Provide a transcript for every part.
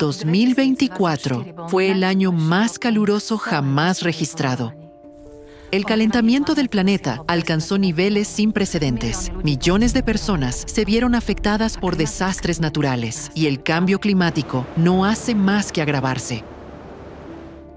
2024 fue el año más caluroso jamás registrado. El calentamiento del planeta alcanzó niveles sin precedentes. Millones de personas se vieron afectadas por desastres naturales y el cambio climático no hace más que agravarse.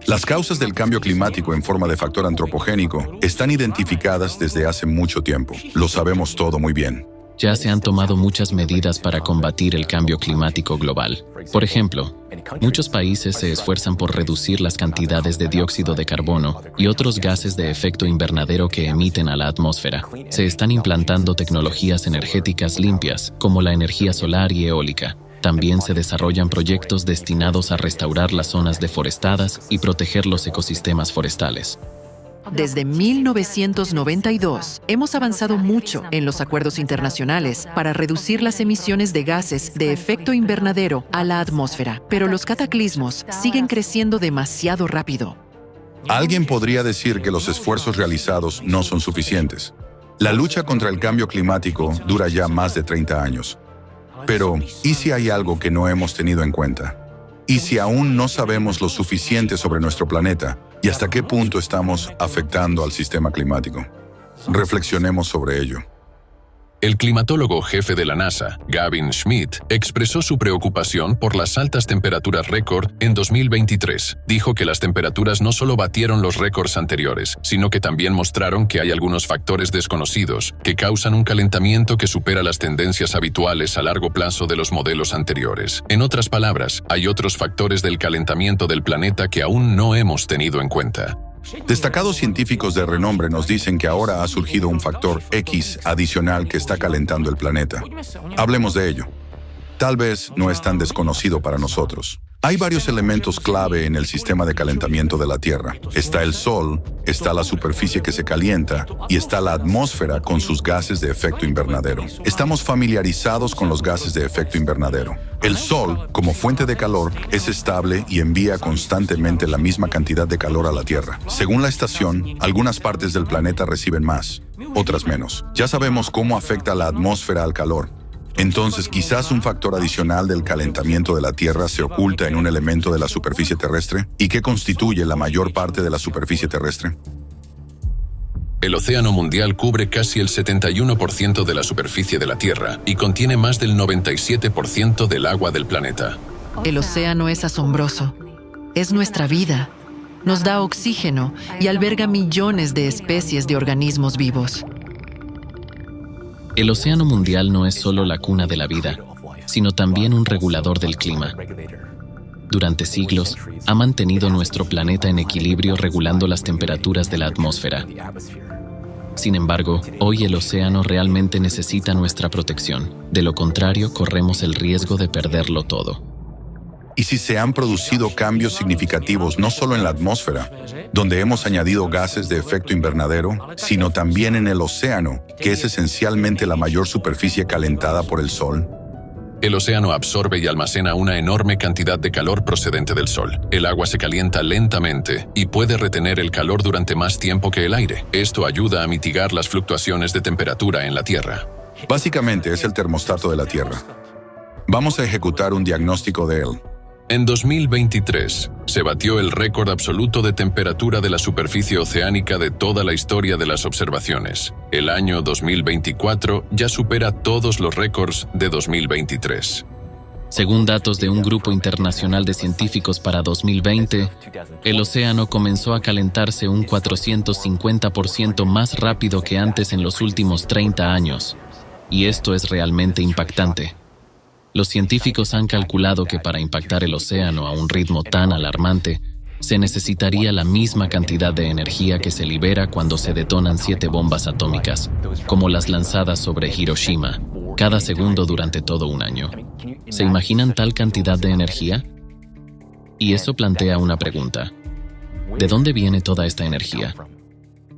Las causas del cambio climático en forma de factor antropogénico están identificadas desde hace mucho tiempo. Lo sabemos todo muy bien. Ya se han tomado muchas medidas para combatir el cambio climático global. Por ejemplo, muchos países se esfuerzan por reducir las cantidades de dióxido de carbono y otros gases de efecto invernadero que emiten a la atmósfera. Se están implantando tecnologías energéticas limpias, como la energía solar y eólica. También se desarrollan proyectos destinados a restaurar las zonas deforestadas y proteger los ecosistemas forestales. Desde 1992, hemos avanzado mucho en los acuerdos internacionales para reducir las emisiones de gases de efecto invernadero a la atmósfera, pero los cataclismos siguen creciendo demasiado rápido. Alguien podría decir que los esfuerzos realizados no son suficientes. La lucha contra el cambio climático dura ya más de 30 años. Pero, ¿y si hay algo que no hemos tenido en cuenta? ¿Y si aún no sabemos lo suficiente sobre nuestro planeta y hasta qué punto estamos afectando al sistema climático? Reflexionemos sobre ello. El climatólogo jefe de la NASA, Gavin Schmidt, expresó su preocupación por las altas temperaturas récord en 2023. Dijo que las temperaturas no solo batieron los récords anteriores, sino que también mostraron que hay algunos factores desconocidos que causan un calentamiento que supera las tendencias habituales a largo plazo de los modelos anteriores. En otras palabras, hay otros factores del calentamiento del planeta que aún no hemos tenido en cuenta. Destacados científicos de renombre nos dicen que ahora ha surgido un factor X adicional que está calentando el planeta. Hablemos de ello. Tal vez no es tan desconocido para nosotros. Hay varios elementos clave en el sistema de calentamiento de la Tierra. Está el Sol, está la superficie que se calienta y está la atmósfera con sus gases de efecto invernadero. Estamos familiarizados con los gases de efecto invernadero. El Sol, como fuente de calor, es estable y envía constantemente la misma cantidad de calor a la Tierra. Según la estación, algunas partes del planeta reciben más, otras menos. Ya sabemos cómo afecta la atmósfera al calor. Entonces, quizás un factor adicional del calentamiento de la Tierra se oculta en un elemento de la superficie terrestre. ¿Y qué constituye la mayor parte de la superficie terrestre? El océano mundial cubre casi el 71% de la superficie de la Tierra y contiene más del 97% del agua del planeta. El océano es asombroso. Es nuestra vida. Nos da oxígeno y alberga millones de especies de organismos vivos. El océano mundial no es solo la cuna de la vida, sino también un regulador del clima. Durante siglos, ha mantenido nuestro planeta en equilibrio regulando las temperaturas de la atmósfera. Sin embargo, hoy el océano realmente necesita nuestra protección. De lo contrario, corremos el riesgo de perderlo todo. ¿Y si se han producido cambios significativos no solo en la atmósfera, donde hemos añadido gases de efecto invernadero, sino también en el océano, que es esencialmente la mayor superficie calentada por el Sol? El océano absorbe y almacena una enorme cantidad de calor procedente del Sol. El agua se calienta lentamente y puede retener el calor durante más tiempo que el aire. Esto ayuda a mitigar las fluctuaciones de temperatura en la Tierra. Básicamente es el termostato de la Tierra. Vamos a ejecutar un diagnóstico de él. En 2023, se batió el récord absoluto de temperatura de la superficie oceánica de toda la historia de las observaciones. El año 2024 ya supera todos los récords de 2023. Según datos de un grupo internacional de científicos para 2020, el océano comenzó a calentarse un 450% más rápido que antes en los últimos 30 años. Y esto es realmente impactante. Los científicos han calculado que para impactar el océano a un ritmo tan alarmante, se necesitaría la misma cantidad de energía que se libera cuando se detonan 7 bombas atómicas, como las lanzadas sobre Hiroshima, cada segundo durante todo un año. ¿Se imaginan tal cantidad de energía? Y eso plantea una pregunta. ¿De dónde viene toda esta energía?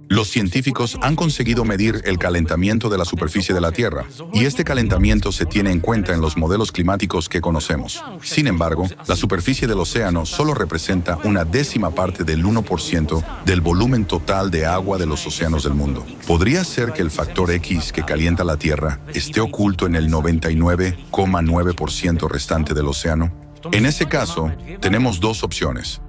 Los científicos han conseguido medir el calentamiento de la superficie de la Tierra, y este calentamiento se tiene en cuenta en los modelos climáticos que conocemos. Sin embargo, la superficie del océano solo representa una décima parte del 1% del volumen total de agua de los océanos del mundo. ¿Podría ser que el factor X que calienta la Tierra esté oculto en el 99,9% restante del océano? En ese caso, tenemos dos opciones.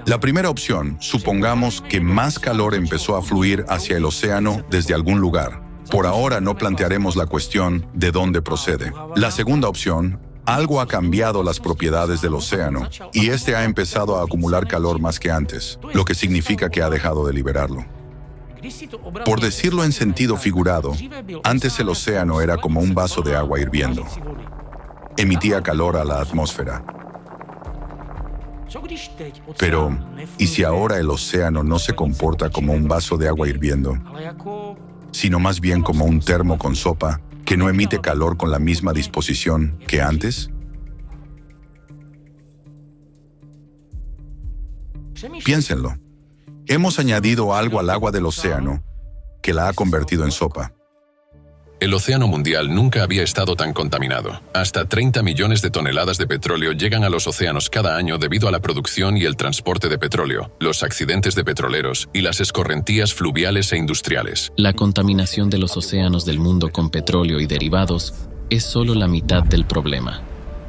La primera opción, supongamos que más calor empezó a fluir hacia el océano desde algún lugar. Por ahora no plantearemos la cuestión de dónde procede. La segunda opción, algo ha cambiado las propiedades del océano y este ha empezado a acumular calor más que antes, lo que significa que ha dejado de liberarlo. Por decirlo en sentido figurado, antes el océano era como un vaso de agua hirviendo. Emitía calor a la atmósfera. Pero, ¿y si ahora el océano no se comporta como un vaso de agua hirviendo, sino más bien como un termo con sopa que no emite calor con la misma disposición que antes? Piénsenlo. Hemos añadido algo al agua del océano que la ha convertido en sopa. El océano mundial nunca había estado tan contaminado. Hasta 30 millones de toneladas de petróleo llegan a los océanos cada año debido a la producción y el transporte de petróleo, los accidentes de petroleros y las escorrentías fluviales e industriales. La contaminación de los océanos del mundo con petróleo y derivados es solo la mitad del problema.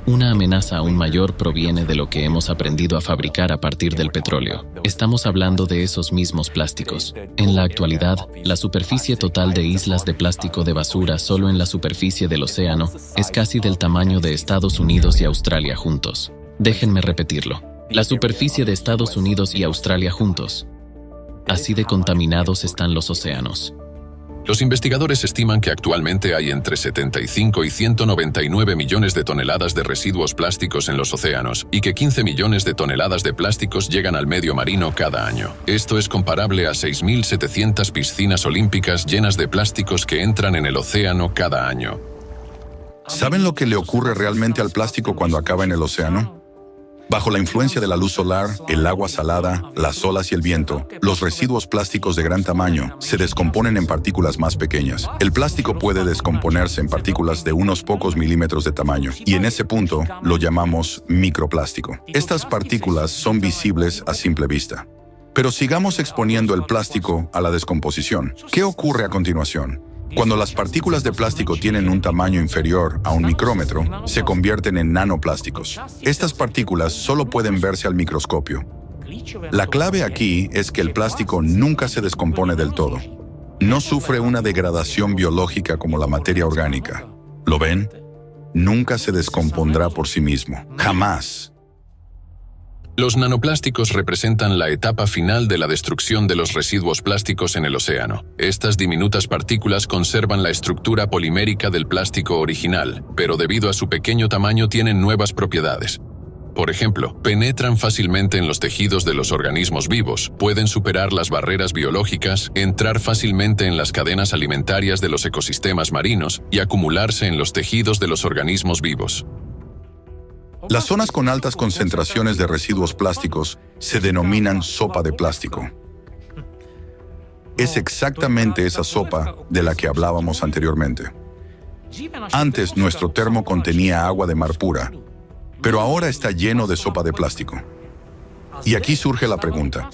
Una amenaza aún mayor proviene de lo que hemos aprendido a fabricar a partir del petróleo. Estamos hablando de esos mismos plásticos. En la actualidad, la superficie total de islas de plástico de basura solo en la superficie del océano es casi del tamaño de Estados Unidos y Australia juntos. Déjenme repetirlo. La superficie de Estados Unidos y Australia juntos. Así de contaminados están los océanos. Los investigadores estiman que actualmente hay entre 75 y 199 millones de toneladas de residuos plásticos en los océanos y que 15 millones de toneladas de plásticos llegan al medio marino cada año. Esto es comparable a 6.700 piscinas olímpicas llenas de plásticos que entran en el océano cada año. ¿Saben lo que le ocurre realmente al plástico cuando acaba en el océano? Bajo la influencia de la luz solar, el agua salada, las olas y el viento, los residuos plásticos de gran tamaño se descomponen en partículas más pequeñas. El plástico puede descomponerse en partículas de unos pocos milímetros de tamaño, y en ese punto lo llamamos microplástico. Estas partículas son visibles a simple vista. Pero sigamos exponiendo el plástico a la descomposición. ¿Qué ocurre a continuación? Cuando las partículas de plástico tienen un tamaño inferior a un micrómetro, se convierten en nanoplásticos. Estas partículas solo pueden verse al microscopio. La clave aquí es que el plástico nunca se descompone del todo. No sufre una degradación biológica como la materia orgánica. ¿Lo ven? Nunca se descompondrá por sí mismo. Jamás. Los nanoplásticos representan la etapa final de la destrucción de los residuos plásticos en el océano. Estas diminutas partículas conservan la estructura polimérica del plástico original, pero debido a su pequeño tamaño tienen nuevas propiedades. Por ejemplo, penetran fácilmente en los tejidos de los organismos vivos, pueden superar las barreras biológicas, entrar fácilmente en las cadenas alimentarias de los ecosistemas marinos y acumularse en los tejidos de los organismos vivos. Las zonas con altas concentraciones de residuos plásticos se denominan sopa de plástico. Es exactamente esa sopa de la que hablábamos anteriormente. Antes nuestro termo contenía agua de mar pura, pero ahora está lleno de sopa de plástico. Y aquí surge la pregunta: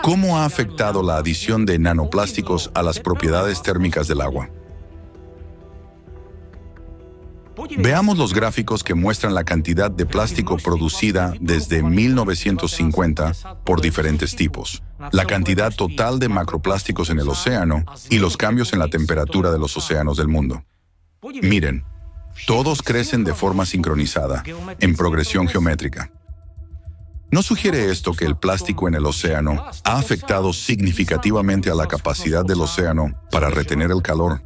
¿cómo ha afectado la adición de nanoplásticos a las propiedades térmicas del agua? Veamos los gráficos que muestran la cantidad de plástico producida desde 1950 por diferentes tipos, la cantidad total de macroplásticos en el océano y los cambios en la temperatura de los océanos del mundo. Miren, todos crecen de forma sincronizada, en progresión geométrica. ¿No sugiere esto que el plástico en el océano ha afectado significativamente a la capacidad del océano para retener el calor?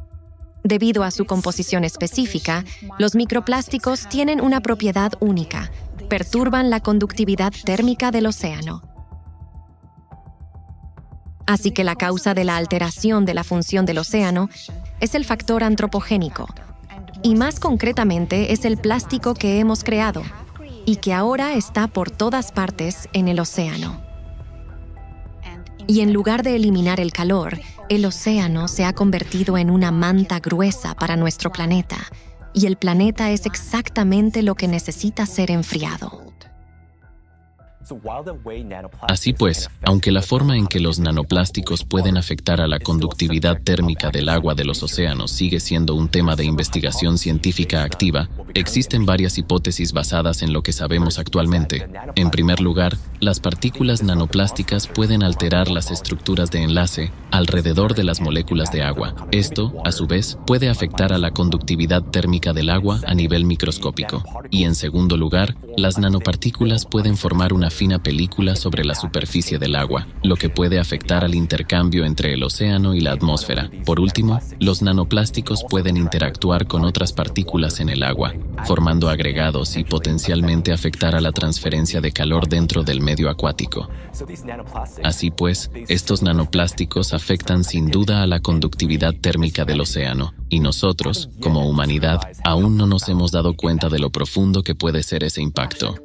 Debido a su composición específica, los microplásticos tienen una propiedad única: perturban la conductividad térmica del océano. Así que la causa de la alteración de la función del océano es el factor antropogénico, y más concretamente es el plástico que hemos creado y que ahora está por todas partes en el océano. Y en lugar de eliminar el calor, el océano se ha convertido en una manta gruesa para nuestro planeta, y el planeta es exactamente lo que necesita ser enfriado. Así pues, aunque la forma en que los nanoplásticos pueden afectar a la conductividad térmica del agua de los océanos sigue siendo un tema de investigación científica activa, existen varias hipótesis basadas en lo que sabemos actualmente. En primer lugar, las partículas nanoplásticas pueden alterar las estructuras de enlace alrededor de las moléculas de agua. Esto, a su vez, puede afectar a la conductividad térmica del agua a nivel microscópico. Y en segundo lugar, las nanopartículas pueden formar una fina película sobre la superficie del agua, lo que puede afectar al intercambio entre el océano y la atmósfera. Por último, los nanoplásticos pueden interactuar con otras partículas en el agua, formando agregados y potencialmente afectar a la transferencia de calor dentro del medio acuático. Así pues, estos nanoplásticos afectan sin duda a la conductividad térmica del océano, y nosotros, como humanidad, aún no nos hemos dado cuenta de lo profundo que puede ser ese impacto.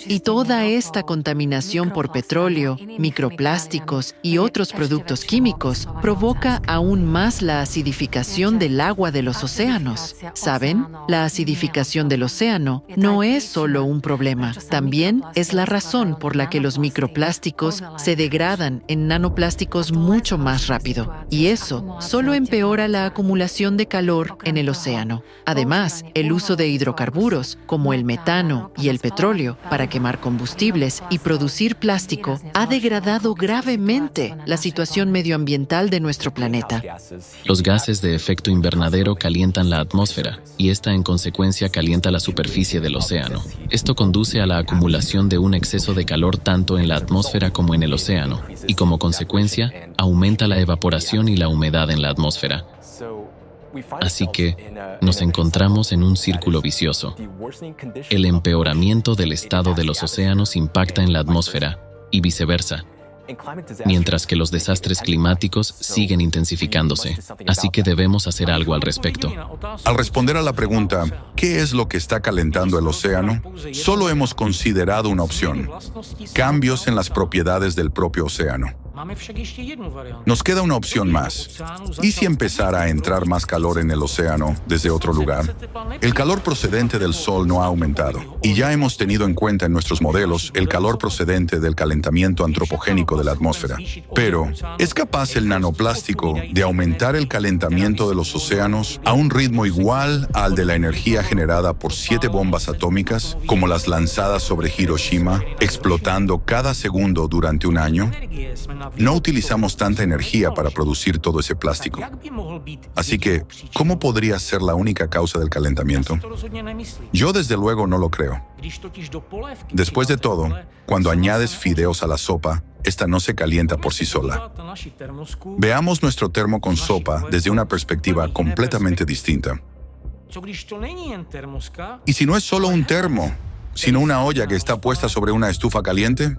Y toda esta contaminación por petróleo, microplásticos y otros productos químicos provoca aún más la acidificación del agua de los océanos. ¿Saben? La acidificación del océano no es solo un problema, también es la razón por la que los microplásticos se degradan en nanoplásticos mucho más rápido. Y eso solo empeora la acumulación de calor en el océano. Además, el uso de hidrocarburos, como el metano y el petróleo, para quemar combustibles y producir plástico, ha degradado gravemente la situación medioambiental de nuestro planeta. Los gases de efecto invernadero calientan la atmósfera, y esta en consecuencia calienta la superficie del océano. Esto conduce a la acumulación de un exceso de calor tanto en la atmósfera como en el océano, y como consecuencia, aumenta la evaporación y la humedad en la atmósfera. Así que nos encontramos en un círculo vicioso. El empeoramiento del estado de los océanos impacta en la atmósfera y viceversa, mientras que los desastres climáticos siguen intensificándose. Así que debemos hacer algo al respecto. Al responder a la pregunta, ¿qué es lo que está calentando el océano? Solo hemos considerado una opción: cambios en las propiedades del propio océano. Nos queda una opción más. ¿Y si empezara a entrar más calor en el océano desde otro lugar? El calor procedente del Sol no ha aumentado, y ya hemos tenido en cuenta en nuestros modelos el calor procedente del calentamiento antropogénico de la atmósfera. Pero, ¿es capaz el nanoplástico de aumentar el calentamiento de los océanos a un ritmo igual al de la energía generada por 7 bombas atómicas, como las lanzadas sobre Hiroshima, explotando cada segundo durante un año? No utilizamos tanta energía para producir todo ese plástico. Así que, ¿cómo podría ser la única causa del calentamiento? Yo desde luego no lo creo. Después de todo, cuando añades fideos a la sopa, esta no se calienta por sí sola. Veamos nuestro termo con sopa desde una perspectiva completamente distinta. ¿Y si no es solo un termo, sino una olla que está puesta sobre una estufa caliente?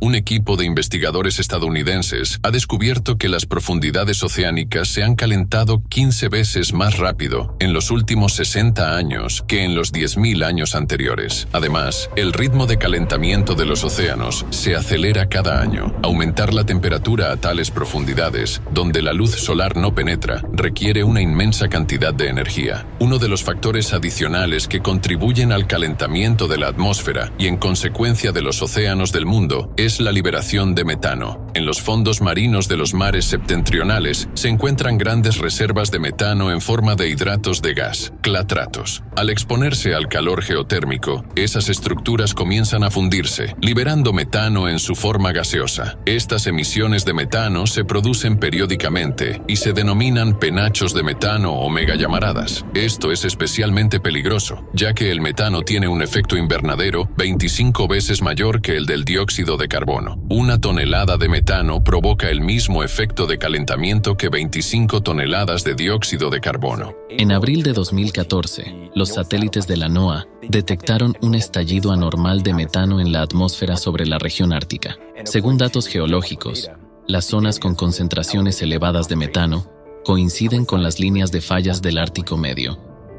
Un equipo de investigadores estadounidenses ha descubierto que las profundidades oceánicas se han calentado 15 veces más rápido en los últimos 60 años que en los 10.000 años anteriores. Además, el ritmo de calentamiento de los océanos se acelera cada año. Aumentar la temperatura a tales profundidades, donde la luz solar no penetra, requiere una inmensa cantidad de energía. Uno de los factores adicionales que contribuyen al calentamiento de la atmósfera y en consecuencia de los océanos del mundo es la liberación de metano. En los fondos marinos de los mares septentrionales se encuentran grandes reservas de metano en forma de hidratos de gas, clatratos. Al exponerse al calor geotérmico, esas estructuras comienzan a fundirse, liberando metano en su forma gaseosa. Estas emisiones de metano se producen periódicamente y se denominan penachos de metano o megallamaradas. Esto es especialmente peligroso, ya que el metano tiene un efecto invernadero 25 veces mayor que el del dióxido de carbono. Una tonelada de metano provoca el mismo efecto de calentamiento que 25 toneladas de dióxido de carbono. En abril de 2014, los satélites de la NOAA detectaron un estallido anormal de metano en la atmósfera sobre la región ártica. Según datos geológicos, las zonas con concentraciones elevadas de metano coinciden con las líneas de fallas del Ártico Medio.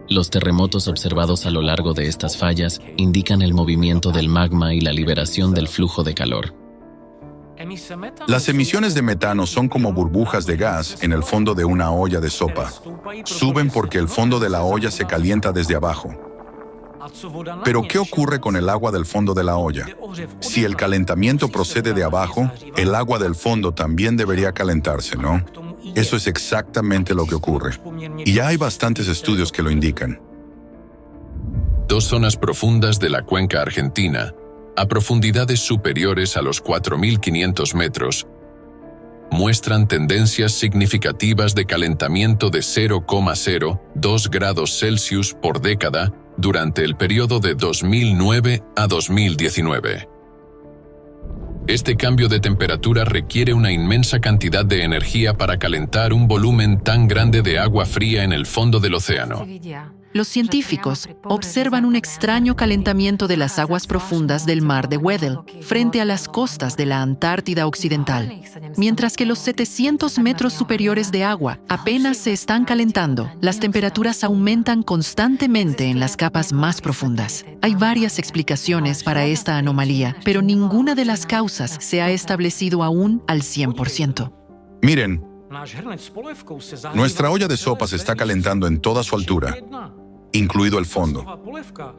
Los terremotos observados a lo largo de estas fallas indican el movimiento del magma y la liberación del flujo de calor. Las emisiones de metano son como burbujas de gas en el fondo de una olla de sopa. Suben porque el fondo de la olla se calienta desde abajo. Pero ¿qué ocurre con el agua del fondo de la olla? Si el calentamiento procede de abajo, el agua del fondo también debería calentarse, ¿no? Eso es exactamente lo que ocurre. Y ya hay bastantes estudios que lo indican. Dos zonas profundas de la cuenca argentina, a profundidades superiores a los 4.500 metros, muestran tendencias significativas de calentamiento de 0,02 grados Celsius por década durante el periodo de 2009 a 2019. Este cambio de temperatura requiere una inmensa cantidad de energía para calentar un volumen tan grande de agua fría en el fondo del océano. Los científicos observan un extraño calentamiento de las aguas profundas del mar de Weddell frente a las costas de la Antártida Occidental. Mientras que los 700 metros superiores de agua apenas se están calentando, las temperaturas aumentan constantemente en las capas más profundas. Hay varias explicaciones para esta anomalía, pero ninguna de las causas se ha establecido aún al 100%. Miren, nuestra olla de sopa se está calentando en toda su altura, incluido el fondo.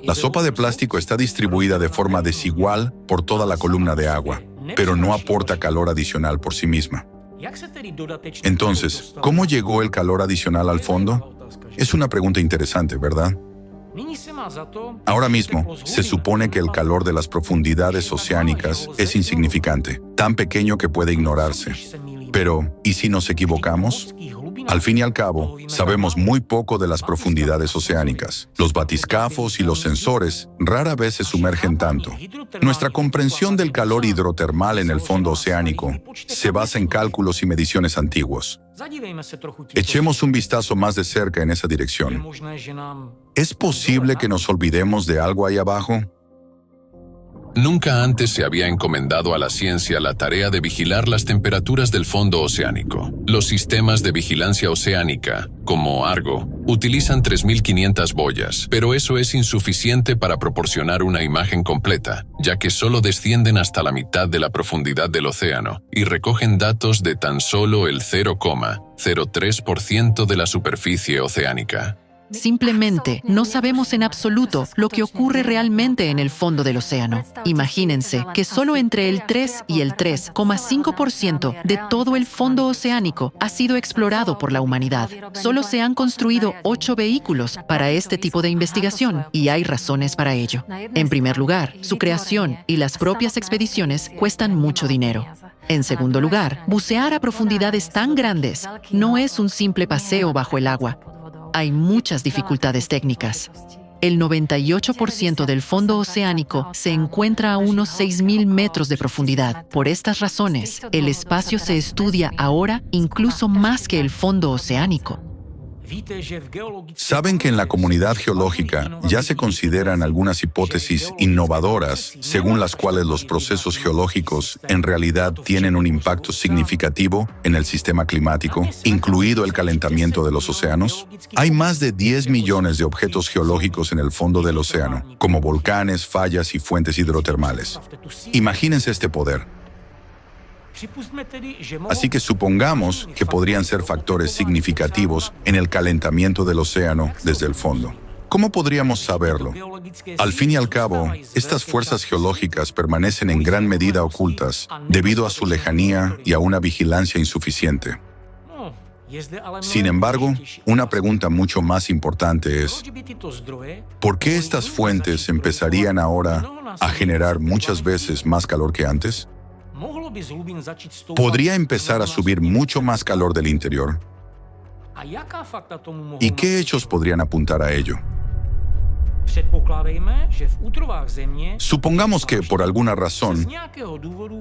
La sopa de plástico está distribuida de forma desigual por toda la columna de agua, pero no aporta calor adicional por sí misma. Entonces, ¿cómo llegó el calor adicional al fondo? Es una pregunta interesante, ¿verdad? Ahora mismo, se supone que el calor de las profundidades oceánicas es insignificante, tan pequeño que puede ignorarse. Pero, ¿y si nos equivocamos? Al fin y al cabo, sabemos muy poco de las profundidades oceánicas. Los batiscafos y los sensores rara vez se sumergen tanto. Nuestra comprensión del calor hidrotermal en el fondo oceánico se basa en cálculos y mediciones antiguos. Echemos un vistazo más de cerca en esa dirección. ¿Es posible que nos olvidemos de algo ahí abajo? Nunca antes se había encomendado a la ciencia la tarea de vigilar las temperaturas del fondo oceánico. Los sistemas de vigilancia oceánica, como Argo, utilizan 3.500 boyas, pero eso es insuficiente para proporcionar una imagen completa, ya que solo descienden hasta la mitad de la profundidad del océano y recogen datos de tan solo el 0,03% de la superficie oceánica. Simplemente no sabemos en absoluto lo que ocurre realmente en el fondo del océano. Imagínense que solo entre el 3 y el 3,5% de todo el fondo oceánico ha sido explorado por la humanidad. Solo se han construido 8 vehículos para este tipo de investigación, y hay razones para ello. En primer lugar, su creación y las propias expediciones cuestan mucho dinero. En segundo lugar, bucear a profundidades tan grandes no es un simple paseo bajo el agua. Hay muchas dificultades técnicas. El 98% del fondo oceánico se encuentra a unos 6.000 metros de profundidad. Por estas razones, el espacio se estudia ahora incluso más que el fondo oceánico. Saben que en la comunidad geológica ya se consideran algunas hipótesis innovadoras según las cuales los procesos geológicos en realidad tienen un impacto significativo en el sistema climático, incluido el calentamiento de los océanos. Hay más de 10 millones de objetos geológicos en el fondo del océano, como volcanes, fallas y fuentes hidrotermales. Imagínense este poder. Así que supongamos que podrían ser factores significativos en el calentamiento del océano desde el fondo. ¿Cómo podríamos saberlo? Al fin y al cabo, estas fuerzas geológicas permanecen en gran medida ocultas debido a su lejanía y a una vigilancia insuficiente. Sin embargo, una pregunta mucho más importante es, ¿por qué estas fuentes empezarían ahora a generar muchas veces más calor que antes? ¿Podría empezar a subir mucho más calor del interior? ¿Y qué hechos podrían apuntar a ello? Supongamos que, por alguna razón,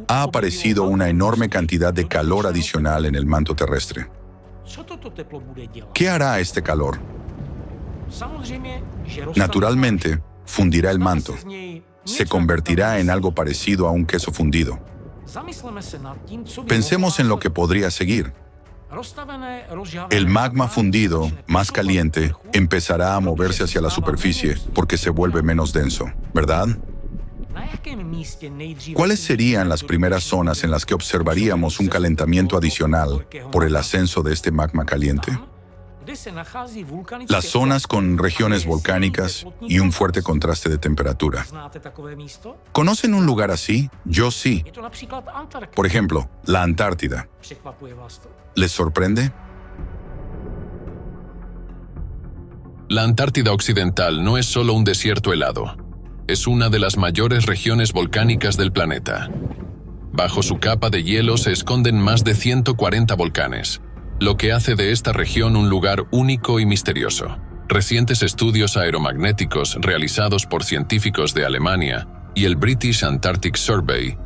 ha aparecido una enorme cantidad de calor adicional en el manto terrestre. ¿Qué hará este calor? Naturalmente, fundirá el manto. Se convertirá en algo parecido a un queso fundido. Pensemos en lo que podría seguir. El magma fundido, más caliente, empezará a moverse hacia la superficie porque se vuelve menos denso, ¿verdad? ¿Cuáles serían las primeras zonas en las que observaríamos un calentamiento adicional por el ascenso de este magma caliente? Las zonas con regiones volcánicas y un fuerte contraste de temperatura. ¿Conocen un lugar así? Yo sí. Por ejemplo, la Antártida. ¿Les sorprende? La Antártida Occidental no es solo un desierto helado. Es una de las mayores regiones volcánicas del planeta. Bajo su capa de hielo se esconden más de 140 volcanes, lo que hace de esta región un lugar único y misterioso. Recientes estudios aeromagnéticos realizados por científicos de Alemania y el British Antarctic Survey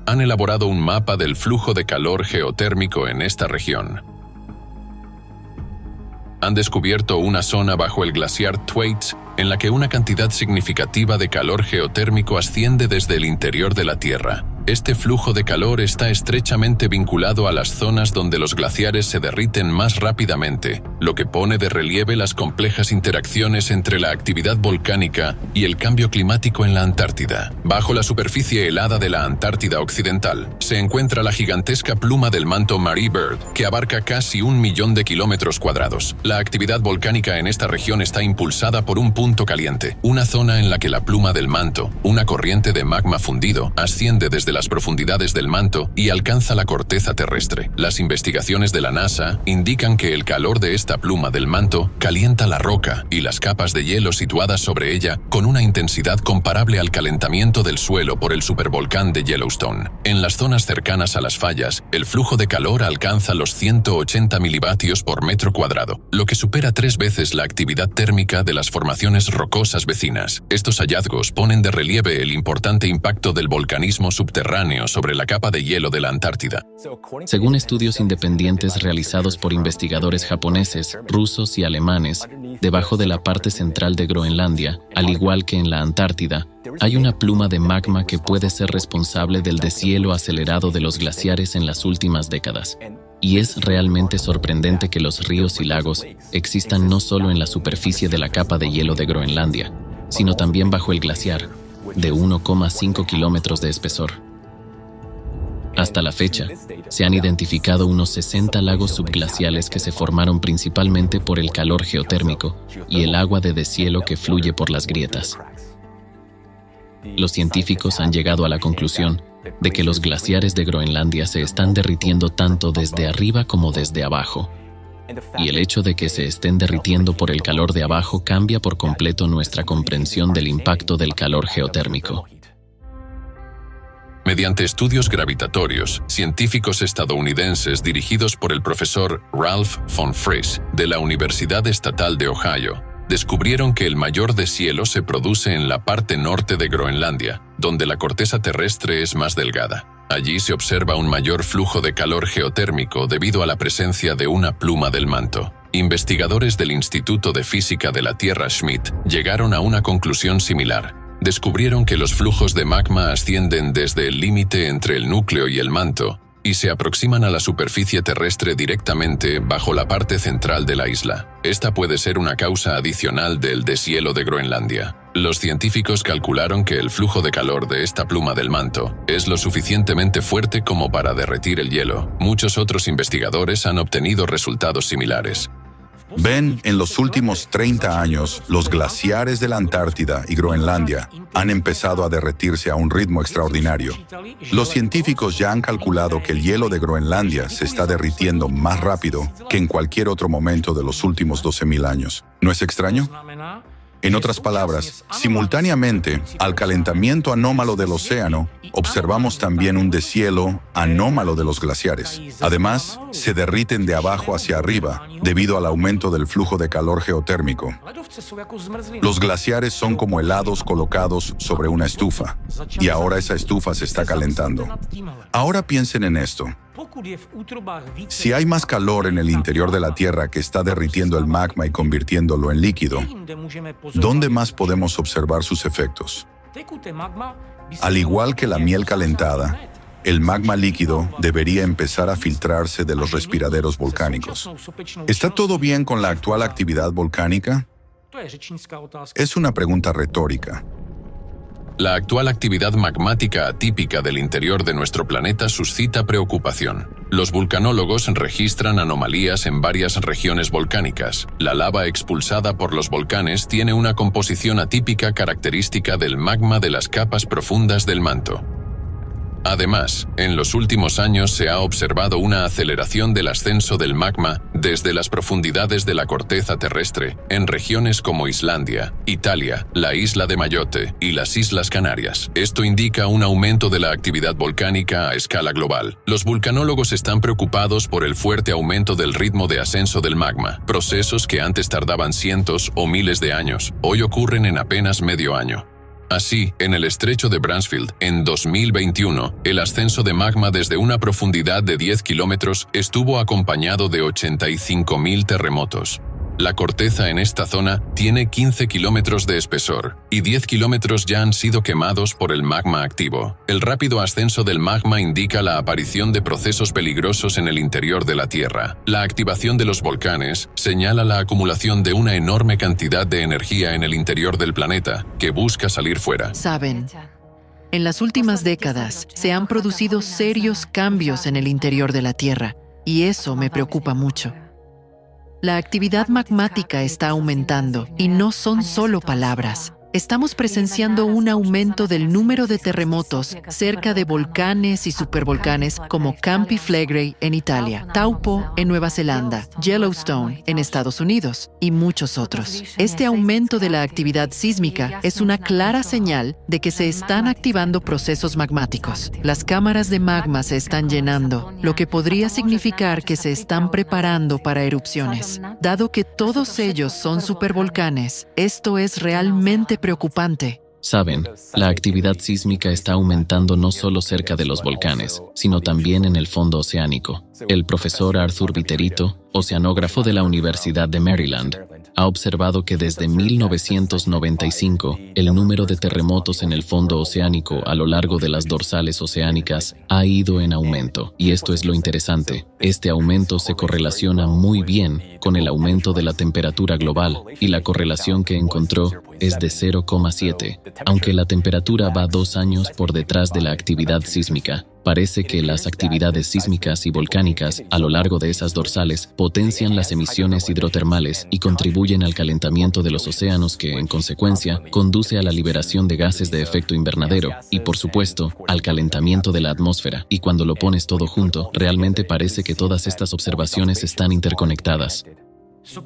han elaborado un mapa del flujo de calor geotérmico en esta región. Han descubierto una zona bajo el glaciar Thwaites en la que una cantidad significativa de calor geotérmico asciende desde el interior de la Tierra. Este flujo de calor está estrechamente vinculado a las zonas donde los glaciares se derriten más rápidamente, lo que pone de relieve las complejas interacciones entre la actividad volcánica y el cambio climático en la Antártida. Bajo la superficie helada de la Antártida Occidental se encuentra la gigantesca pluma del manto Marie Byrd, que abarca casi 1 millón de kilómetros cuadrados. La actividad volcánica en esta región está impulsada por un punto caliente, una zona en la que la pluma del manto, una corriente de magma fundido, asciende desde las profundidades del manto y alcanza la corteza terrestre. Las investigaciones de la NASA indican que el calor de esta pluma del manto calienta la roca y las capas de hielo situadas sobre ella con una intensidad comparable al calentamiento del suelo por el supervolcán de Yellowstone. En las zonas cercanas a las fallas, el flujo de calor alcanza los 180 milivatios por metro cuadrado, lo que supera 3 veces la actividad térmica de las formaciones rocosas vecinas. Estos hallazgos ponen de relieve el importante impacto del volcanismo subterráneo sobre la capa de hielo de la Antártida. Según estudios independientes realizados por investigadores japoneses, rusos y alemanes, debajo de la parte central de Groenlandia, al igual que en la Antártida, hay una pluma de magma que puede ser responsable del deshielo acelerado de los glaciares en las últimas décadas. Y es realmente sorprendente que los ríos y lagos existan no solo en la superficie de la capa de hielo de Groenlandia, sino también bajo el glaciar, de 1,5 kilómetros de espesor. Hasta la fecha, se han identificado unos 60 lagos subglaciales que se formaron principalmente por el calor geotérmico y el agua de deshielo que fluye por las grietas. Los científicos han llegado a la conclusión de que los glaciares de Groenlandia se están derritiendo tanto desde arriba como desde abajo. Y el hecho de que se estén derritiendo por el calor de abajo cambia por completo nuestra comprensión del impacto del calor geotérmico. Mediante estudios gravitatorios, científicos estadounidenses dirigidos por el profesor Ralph von Frisch de la Universidad Estatal de Ohio, descubrieron que el mayor deshielo se produce en la parte norte de Groenlandia, donde la corteza terrestre es más delgada. Allí se observa un mayor flujo de calor geotérmico debido a la presencia de una pluma del manto. Investigadores del Instituto de Física de la Tierra Schmidt llegaron a una conclusión similar. Descubrieron que los flujos de magma ascienden desde el límite entre el núcleo y el manto y se aproximan a la superficie terrestre directamente bajo la parte central de la isla. Esta puede ser una causa adicional del deshielo de Groenlandia. Los científicos calcularon que el flujo de calor de esta pluma del manto es lo suficientemente fuerte como para derretir el hielo. Muchos otros investigadores han obtenido resultados similares. Ven, en los últimos 30 años, los glaciares de la Antártida y Groenlandia han empezado a derretirse a un ritmo extraordinario. Los científicos ya han calculado que el hielo de Groenlandia se está derritiendo más rápido que en cualquier otro momento de los últimos 12.000 años. ¿No es extraño? En otras palabras, simultáneamente al calentamiento anómalo del océano, observamos también un deshielo anómalo de los glaciares. Además, se derriten de abajo hacia arriba debido al aumento del flujo de calor geotérmico. Los glaciares son como helados colocados sobre una estufa, y ahora esa estufa se está calentando. Ahora piensen en esto. Si hay más calor en el interior de la Tierra que está derritiendo el magma y convirtiéndolo en líquido, ¿dónde más podemos observar sus efectos? Al igual que la miel calentada, el magma líquido debería empezar a filtrarse de los respiraderos volcánicos. ¿Está todo bien con la actual actividad volcánica? Es una pregunta retórica. la actual actividad magmática atípica del interior de nuestro planeta suscita preocupación. Los vulcanólogos registran anomalías en varias regiones volcánicas. La lava expulsada por los volcanes tiene una composición atípica característica del magma de las capas profundas del manto. Además, en los últimos años se ha observado una aceleración del ascenso del magma desde las profundidades de la corteza terrestre en regiones como Islandia, Italia, la isla de Mayotte y las Islas Canarias. Esto indica un aumento de la actividad volcánica a escala global. Los vulcanólogos están preocupados por el fuerte aumento del ritmo de ascenso del magma. Procesos que antes tardaban cientos o miles de años, hoy ocurren en apenas medio año. Así, en el estrecho de Bransfield, en 2021, el ascenso de magma desde una profundidad de 10 kilómetros estuvo acompañado de 85.000 terremotos. La corteza en esta zona tiene 15 kilómetros de espesor, y 10 kilómetros ya han sido quemados por el magma activo. El rápido ascenso del magma indica la aparición de procesos peligrosos en el interior de la Tierra. La activación de los volcanes señala la acumulación de una enorme cantidad de energía en el interior del planeta, que busca salir fuera. Saben, en las últimas décadas se han producido serios cambios en el interior de la Tierra, y eso me preocupa mucho. La actividad magmática está aumentando y no son solo palabras. Estamos presenciando un aumento del número de terremotos cerca de volcanes y supervolcanes como Campi Flegrei en Italia, Taupo en Nueva Zelanda, Yellowstone en Estados Unidos y muchos otros. Este aumento de la actividad sísmica es una clara señal de que se están activando procesos magmáticos. Las cámaras de magma se están llenando, lo que podría significar que se están preparando para erupciones. Dado que todos ellos son supervolcanes, esto es realmente preocupante. Saben, la actividad sísmica está aumentando no solo cerca de los volcanes, sino también en el fondo oceánico. El profesor Arthur Viterito, oceanógrafo de la Universidad de Maryland, ha observado que desde 1995 el número de terremotos en el fondo oceánico a lo largo de las dorsales oceánicas ha ido en aumento. Y esto es lo interesante. Este aumento se correlaciona muy bien con el aumento de la temperatura global, y la correlación que encontró es de 0,7. Aunque la temperatura va 2 años por detrás de la actividad sísmica, parece que las actividades sísmicas y volcánicas a lo largo de esas dorsales potencian las emisiones hidrotermales y contribuyen al calentamiento de los océanos que, en consecuencia, conduce a la liberación de gases de efecto invernadero y, por supuesto, al calentamiento de la atmósfera. Y cuando lo pones todo junto, realmente parece que todas estas observaciones están interconectadas.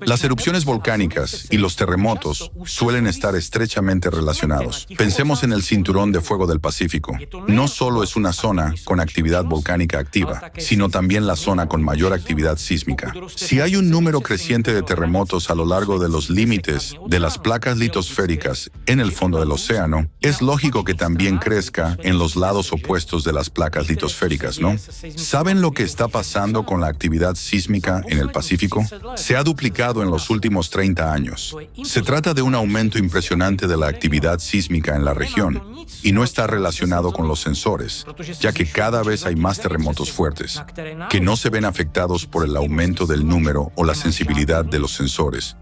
Las erupciones volcánicas y los terremotos suelen estar estrechamente relacionados. Pensemos en el Cinturón de Fuego del Pacífico. No solo es una zona con actividad volcánica activa, sino también la zona con mayor actividad sísmica. Si hay un número creciente de terremotos a lo largo de los límites de las placas litosféricas en el fondo del océano, es lógico que también crezca en los lados opuestos de las placas litosféricas, ¿no? ¿Saben lo que está pasando con la actividad sísmica en el Pacífico? Se ha duplicado en los últimos 30 años. Se trata de un aumento impresionante de la actividad sísmica en la región y no está relacionado con los sensores, ya que cada vez hay más terremotos fuertes, que no se ven afectados por el aumento del número o la sensibilidad de los sensores.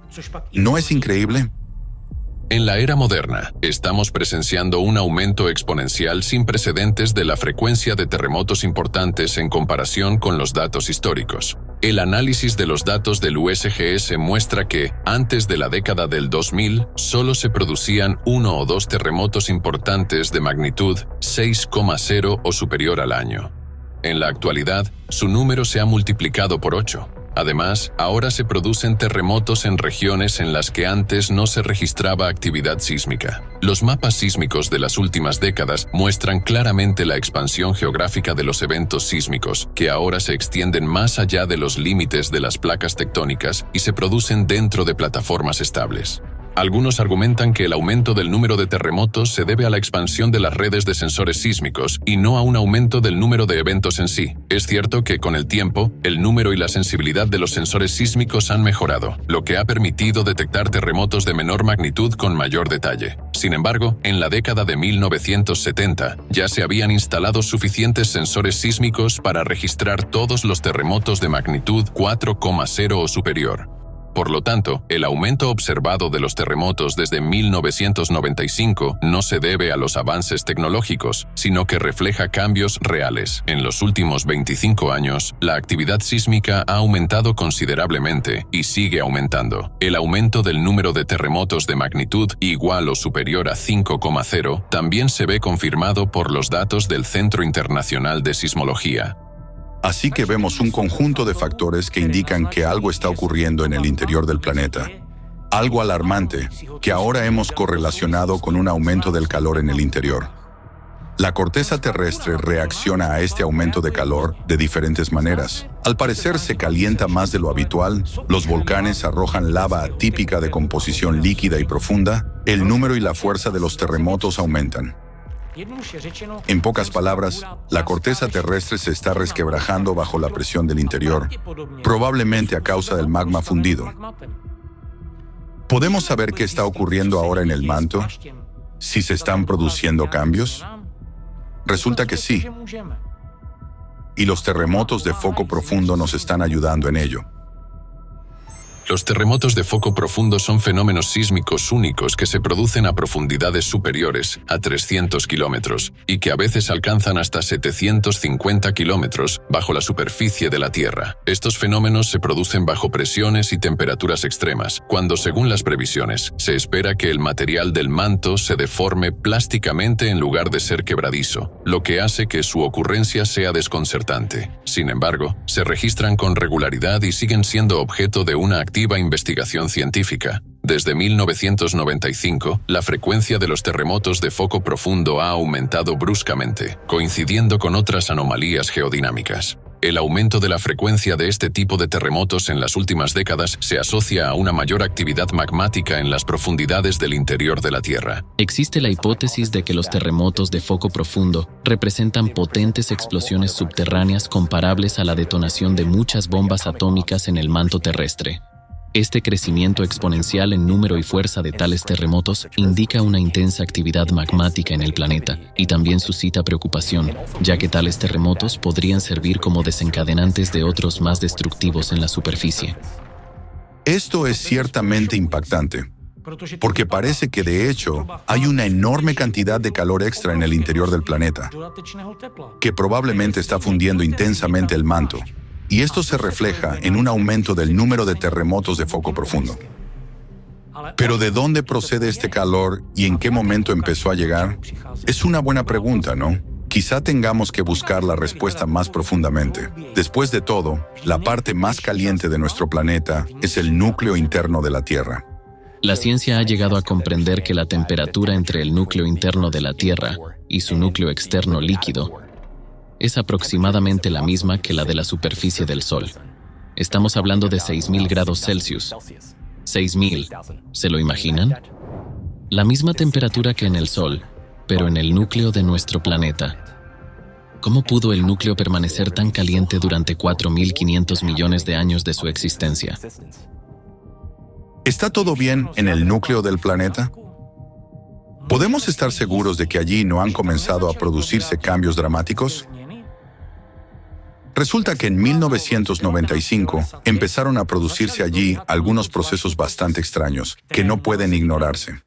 ¿No es increíble? En la era moderna, estamos presenciando un aumento exponencial sin precedentes de la frecuencia de terremotos importantes en comparación con los datos históricos. El análisis de los datos del USGS muestra que, antes de la década del 2000, solo se producían 1 o 2 terremotos importantes de magnitud 6,0 o superior al año. En la actualidad, su número se ha multiplicado por 8. Además, ahora se producen terremotos en regiones en las que antes no se registraba actividad sísmica. Los mapas sísmicos de las últimas décadas muestran claramente la expansión geográfica de los eventos sísmicos, que ahora se extienden más allá de los límites de las placas tectónicas y se producen dentro de plataformas estables. Algunos argumentan que el aumento del número de terremotos se debe a la expansión de las redes de sensores sísmicos y no a un aumento del número de eventos en sí. Es cierto que con el tiempo, el número y la sensibilidad de los sensores sísmicos han mejorado, lo que ha permitido detectar terremotos de menor magnitud con mayor detalle. Sin embargo, en la década de 1970, ya se habían instalado suficientes sensores sísmicos para registrar todos los terremotos de magnitud 4,0 o superior. Por lo tanto, el aumento observado de los terremotos desde 1995 no se debe a los avances tecnológicos, sino que refleja cambios reales. En los últimos 25 años, la actividad sísmica ha aumentado considerablemente y sigue aumentando. El aumento del número de terremotos de magnitud igual o superior a 5,0 también se ve confirmado por los datos del Centro Internacional de Sismología. Así que vemos un conjunto de factores que indican que algo está ocurriendo en el interior del planeta. Algo alarmante, que ahora hemos correlacionado con un aumento del calor en el interior. La corteza terrestre reacciona a este aumento de calor de diferentes maneras. Al parecer se calienta más de lo habitual, los volcanes arrojan lava atípica de composición líquida y profunda, el número y la fuerza de los terremotos aumentan. En pocas palabras, la corteza terrestre se está resquebrajando bajo la presión del interior, probablemente a causa del magma fundido. ¿Podemos saber qué está ocurriendo ahora en el manto? ¿Si se están produciendo cambios? Resulta que sí. Y los terremotos de foco profundo nos están ayudando en ello. Los terremotos de foco profundo son fenómenos sísmicos únicos que se producen a profundidades superiores a 300 kilómetros y que a veces alcanzan hasta 750 kilómetros bajo la superficie de la Tierra. Estos fenómenos se producen bajo presiones y temperaturas extremas, cuando, según las previsiones, se espera que el material del manto se deforme plásticamente en lugar de ser quebradizo, lo que hace que su ocurrencia sea desconcertante. Sin embargo, se registran con regularidad y siguen siendo objeto de una activa investigación científica. Desde 1995, la frecuencia de los terremotos de foco profundo ha aumentado bruscamente, coincidiendo con otras anomalías geodinámicas. El aumento de la frecuencia de este tipo de terremotos en las últimas décadas se asocia a una mayor actividad magmática en las profundidades del interior de la Tierra. Existe la hipótesis de que los terremotos de foco profundo representan potentes explosiones subterráneas comparables a la detonación de muchas bombas atómicas en el manto terrestre. Este crecimiento exponencial en número y fuerza de tales terremotos indica una intensa actividad magmática en el planeta y también suscita preocupación, ya que tales terremotos podrían servir como desencadenantes de otros más destructivos en la superficie. Esto es ciertamente impactante, porque parece que de hecho hay una enorme cantidad de calor extra en el interior del planeta, que probablemente está fundiendo intensamente el manto. Y esto se refleja en un aumento del número de terremotos de foco profundo. Pero ¿de dónde procede este calor y en qué momento empezó a llegar? Es una buena pregunta, ¿no? Quizá tengamos que buscar la respuesta más profundamente. Después de todo, la parte más caliente de nuestro planeta es el núcleo interno de la Tierra. La ciencia ha llegado a comprender que la temperatura entre el núcleo interno de la Tierra y su núcleo externo líquido es aproximadamente la misma que la de la superficie del Sol. Estamos hablando de 6.000 grados Celsius. 6.000, ¿se lo imaginan? La misma temperatura que en el Sol, pero en el núcleo de nuestro planeta. ¿Cómo pudo el núcleo permanecer tan caliente durante 4.500 millones de años de su existencia? ¿Está todo bien en el núcleo del planeta? ¿Podemos estar seguros de que allí no han comenzado a producirse cambios dramáticos? Resulta que en 1995 empezaron a producirse allí algunos procesos bastante extraños que no pueden ignorarse.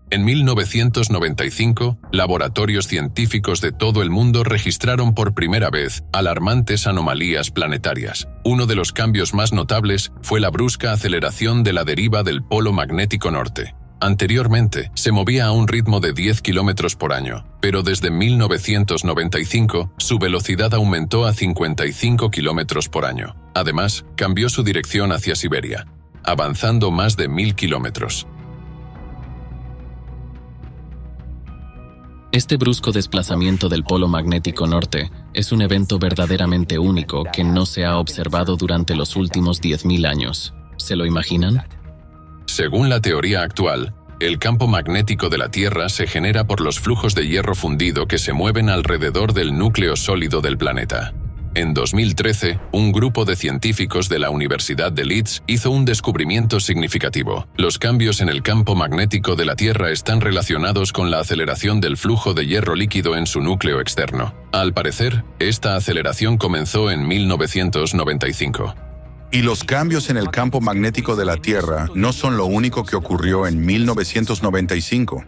En 1995, laboratorios científicos de todo el mundo registraron por primera vez alarmantes anomalías planetarias. Uno de los cambios más notables fue la brusca aceleración de la deriva del polo magnético norte. Anteriormente, se movía a un ritmo de 10 kilómetros por año, pero desde 1995 su velocidad aumentó a 55 kilómetros por año. Además, cambió su dirección hacia Siberia, avanzando más de 1.000 kilómetros. Este brusco desplazamiento del polo magnético norte es un evento verdaderamente único que no se ha observado durante los últimos 10.000 años. ¿Se lo imaginan? Según la teoría actual, el campo magnético de la Tierra se genera por los flujos de hierro fundido que se mueven alrededor del núcleo sólido del planeta. En 2013, un grupo de científicos de la Universidad de Leeds hizo un descubrimiento significativo. Los cambios en el campo magnético de la Tierra están relacionados con la aceleración del flujo de hierro líquido en su núcleo externo. Al parecer, esta aceleración comenzó en 1995. Y los cambios en el campo magnético de la Tierra no son lo único que ocurrió en 1995.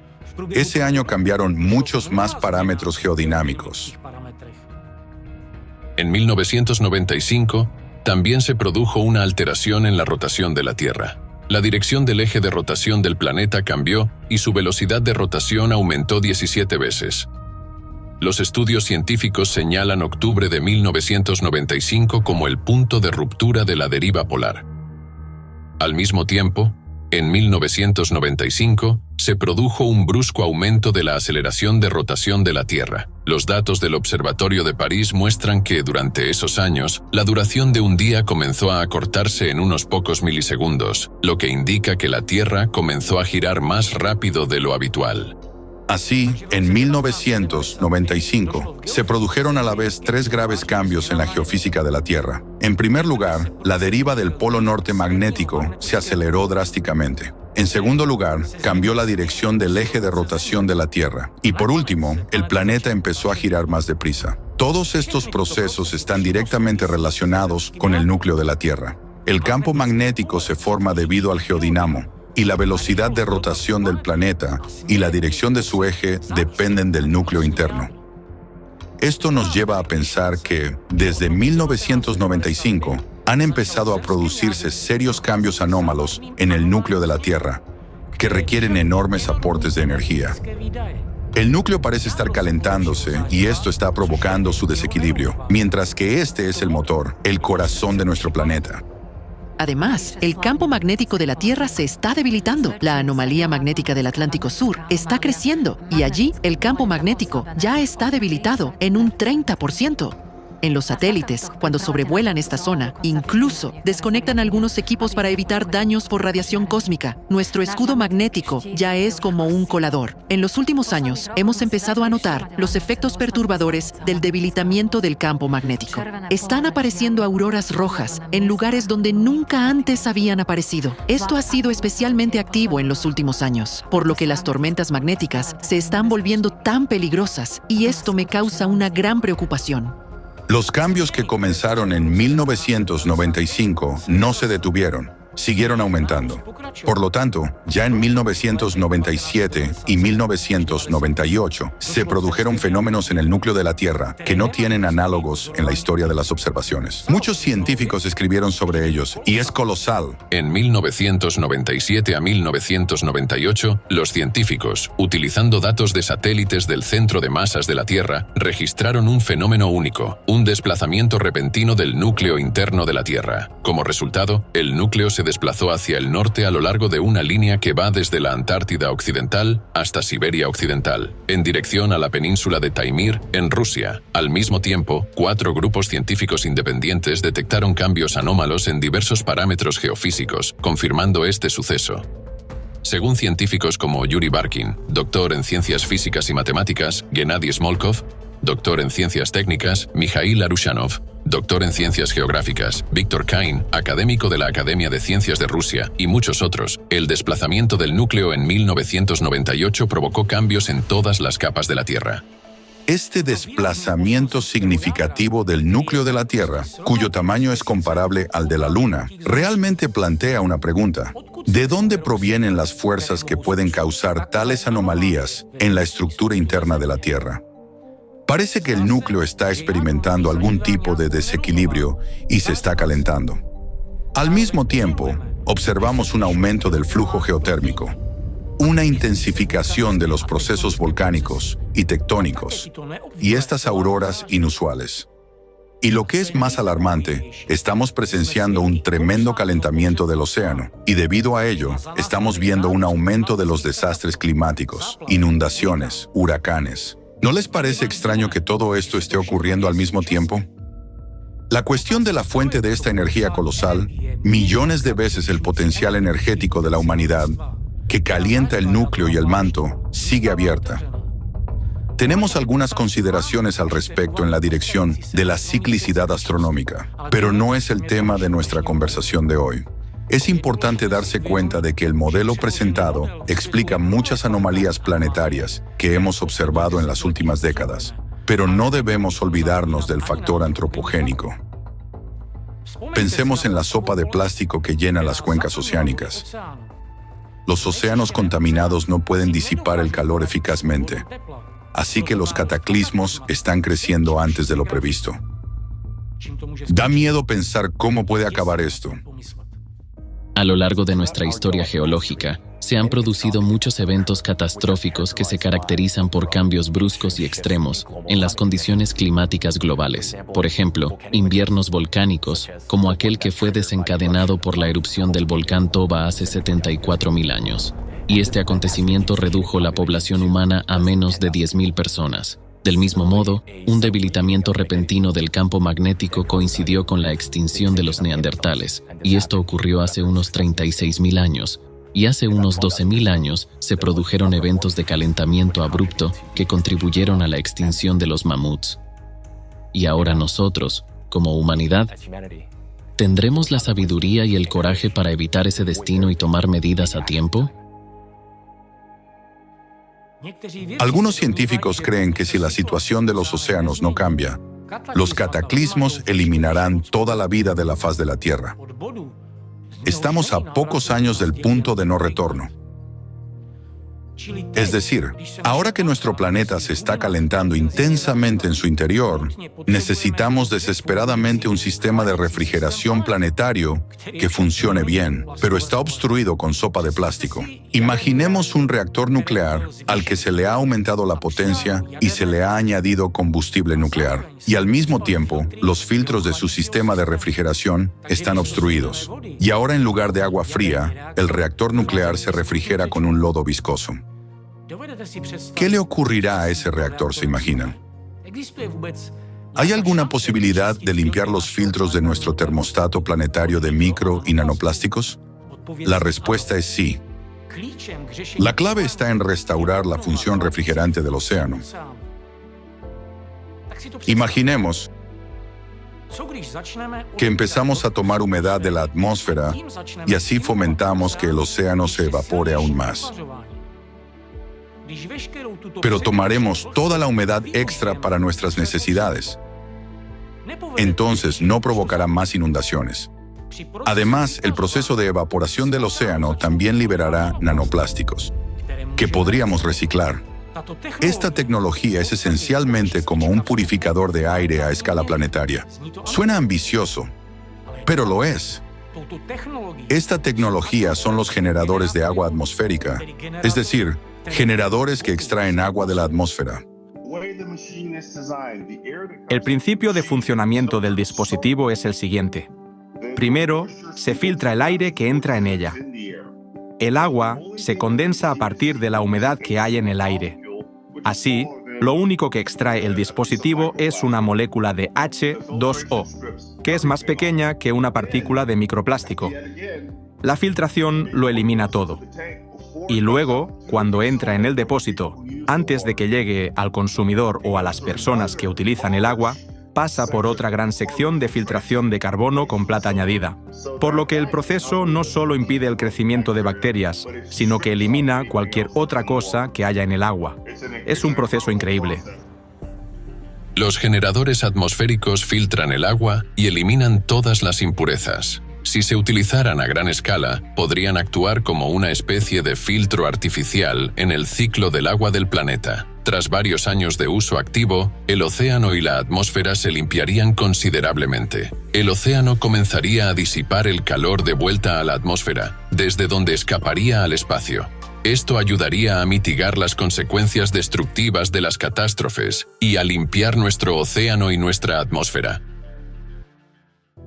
Ese año cambiaron muchos más parámetros geodinámicos. En 1995, también se produjo una alteración en la rotación de la Tierra. La dirección del eje de rotación del planeta cambió y su velocidad de rotación aumentó 17 veces. Los estudios científicos señalan octubre de 1995 como el punto de ruptura de la deriva polar. Al mismo tiempo, en 1995, se produjo un brusco aumento de la aceleración de rotación de la Tierra. Los datos del Observatorio de París muestran que, durante esos años, la duración de un día comenzó a acortarse en unos pocos milisegundos, lo que indica que la Tierra comenzó a girar más rápido de lo habitual. Así, en 1995, se produjeron a la vez 3 graves cambios en la geofísica de la Tierra. En primer lugar, la deriva del polo norte magnético se aceleró drásticamente. En segundo lugar, cambió la dirección del eje de rotación de la Tierra. Y por último, el planeta empezó a girar más deprisa. Todos estos procesos están directamente relacionados con el núcleo de la Tierra. El campo magnético se forma debido al geodinamo, y la velocidad de rotación del planeta y la dirección de su eje dependen del núcleo interno. Esto nos lleva a pensar que, desde 1995, han empezado a producirse serios cambios anómalos en el núcleo de la Tierra, que requieren enormes aportes de energía. El núcleo parece estar calentándose y esto está provocando su desequilibrio, mientras que este es el motor, el corazón de nuestro planeta. Además, el campo magnético de la Tierra se está debilitando. La anomalía magnética del Atlántico Sur está creciendo y allí el campo magnético ya está debilitado en un 30%. En los satélites, cuando sobrevuelan esta zona, incluso desconectan algunos equipos para evitar daños por radiación cósmica. Nuestro escudo magnético ya es como un colador. En los últimos años, hemos empezado a notar los efectos perturbadores del debilitamiento del campo magnético. Están apareciendo auroras rojas en lugares donde nunca antes habían aparecido. Esto ha sido especialmente activo en los últimos años, por lo que las tormentas magnéticas se están volviendo tan peligrosas y esto me causa una gran preocupación. Los cambios que comenzaron en 1995 no se detuvieron, siguieron aumentando. Por lo tanto, ya en 1997 y 1998 se produjeron fenómenos en el núcleo de la Tierra que no tienen análogos en la historia de las observaciones. Muchos científicos escribieron sobre ellos y es colosal. En 1997 a 1998, los científicos, utilizando datos de satélites del centro de masas de la Tierra, registraron un fenómeno único, un desplazamiento repentino del núcleo interno de la Tierra. Como resultado, el núcleo se desplazó hacia el norte a lo largo de una línea que va desde la Antártida Occidental hasta Siberia Occidental, en dirección a la península de Taimir, en Rusia. Al mismo tiempo, 4 grupos científicos independientes detectaron cambios anómalos en diversos parámetros geofísicos, confirmando este suceso. Según científicos como Yuri Barkin, doctor en ciencias físicas y matemáticas, Gennady Smolkov, doctor en ciencias técnicas, Mikhail Arushanov, doctor en ciencias geográficas, Viktor Kain, académico de la Academia de Ciencias de Rusia, y muchos otros, el desplazamiento del núcleo en 1998 provocó cambios en todas las capas de la Tierra. Este desplazamiento significativo del núcleo de la Tierra, cuyo tamaño es comparable al de la Luna, realmente plantea una pregunta. ¿De dónde provienen las fuerzas que pueden causar tales anomalías en la estructura interna de la Tierra? Parece que el núcleo está experimentando algún tipo de desequilibrio y se está calentando. Al mismo tiempo, observamos un aumento del flujo geotérmico, una intensificación de los procesos volcánicos y tectónicos, y estas auroras inusuales. Y lo que es más alarmante, estamos presenciando un tremendo calentamiento del océano, y debido a ello, estamos viendo un aumento de los desastres climáticos, inundaciones, huracanes. ¿No les parece extraño que todo esto esté ocurriendo al mismo tiempo? La cuestión de la fuente de esta energía colosal, millones de veces el potencial energético de la humanidad, que calienta el núcleo y el manto, sigue abierta. Tenemos algunas consideraciones al respecto en la dirección de la ciclicidad astronómica, pero no es el tema de nuestra conversación de hoy. Es importante darse cuenta de que el modelo presentado explica muchas anomalías planetarias que hemos observado en las últimas décadas, pero no debemos olvidarnos del factor antropogénico. Pensemos en la sopa de plástico que llena las cuencas oceánicas. Los océanos contaminados no pueden disipar el calor eficazmente, así que los cataclismos están creciendo antes de lo previsto. Da miedo pensar cómo puede acabar esto. A lo largo de nuestra historia geológica, se han producido muchos eventos catastróficos que se caracterizan por cambios bruscos y extremos en las condiciones climáticas globales. Por ejemplo, inviernos volcánicos, como aquel que fue desencadenado por la erupción del volcán Toba hace 74.000 años. Y este acontecimiento redujo la población humana a menos de 10.000 personas. Del mismo modo, un debilitamiento repentino del campo magnético coincidió con la extinción de los neandertales, y esto ocurrió hace unos 36.000 años, y hace unos 12.000 años se produjeron eventos de calentamiento abrupto que contribuyeron a la extinción de los mamuts. Y ahora nosotros, como humanidad, ¿tendremos la sabiduría y el coraje para evitar ese destino y tomar medidas a tiempo? Algunos científicos creen que si la situación de los océanos no cambia, los cataclismos eliminarán toda la vida de la faz de la Tierra. Estamos a pocos años del punto de no retorno. Es decir, ahora que nuestro planeta se está calentando intensamente en su interior, necesitamos desesperadamente un sistema de refrigeración planetario que funcione bien, pero está obstruido con sopa de plástico. Imaginemos un reactor nuclear al que se le ha aumentado la potencia y se le ha añadido combustible nuclear, y al mismo tiempo, los filtros de su sistema de refrigeración están obstruidos. Y ahora, en lugar de agua fría, el reactor nuclear se refrigera con un lodo viscoso. ¿Qué le ocurrirá a ese reactor, se imaginan? ¿Hay alguna posibilidad de limpiar los filtros de nuestro termostato planetario de micro y nanoplásticos? La respuesta es sí. La clave está en restaurar la función refrigerante del océano. Imaginemos que empezamos a tomar humedad de la atmósfera y así fomentamos que el océano se evapore aún más. Pero tomaremos toda la humedad extra para nuestras necesidades. Entonces no provocará más inundaciones. Además, el proceso de evaporación del océano también liberará nanoplásticos, que podríamos reciclar. Esta tecnología es esencialmente como un purificador de aire a escala planetaria. Suena ambicioso, pero lo es. Esta tecnología son los generadores de agua atmosférica, es decir, generadores que extraen agua de la atmósfera. El principio de funcionamiento del dispositivo es el siguiente. Primero, se filtra el aire que entra en ella. El agua se condensa a partir de la humedad que hay en el aire. Así, lo único que extrae el dispositivo es una molécula de H2O, que es más pequeña que una partícula de microplástico. La filtración lo elimina todo. Y luego, cuando entra en el depósito, antes de que llegue al consumidor o a las personas que utilizan el agua, pasa por otra gran sección de filtración de carbono con plata añadida. Por lo que el proceso no solo impide el crecimiento de bacterias, sino que elimina cualquier otra cosa que haya en el agua. Es un proceso increíble. Los generadores atmosféricos filtran el agua y eliminan todas las impurezas. Si se utilizaran a gran escala, podrían actuar como una especie de filtro artificial en el ciclo del agua del planeta. Tras varios años de uso activo, el océano y la atmósfera se limpiarían considerablemente. El océano comenzaría a disipar el calor de vuelta a la atmósfera, desde donde escaparía al espacio. Esto ayudaría a mitigar las consecuencias destructivas de las catástrofes y a limpiar nuestro océano y nuestra atmósfera.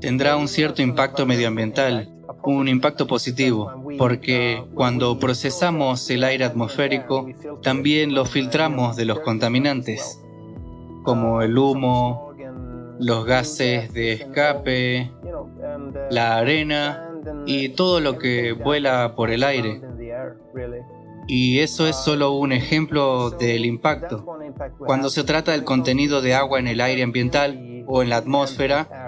Tendrá un cierto impacto medioambiental, un impacto positivo, porque cuando procesamos el aire atmosférico, también lo filtramos de los contaminantes, como el humo, los gases de escape, la arena y todo lo que vuela por el aire. Y eso es solo un ejemplo del impacto. Cuando se trata del contenido de agua en el aire ambiental o en la atmósfera,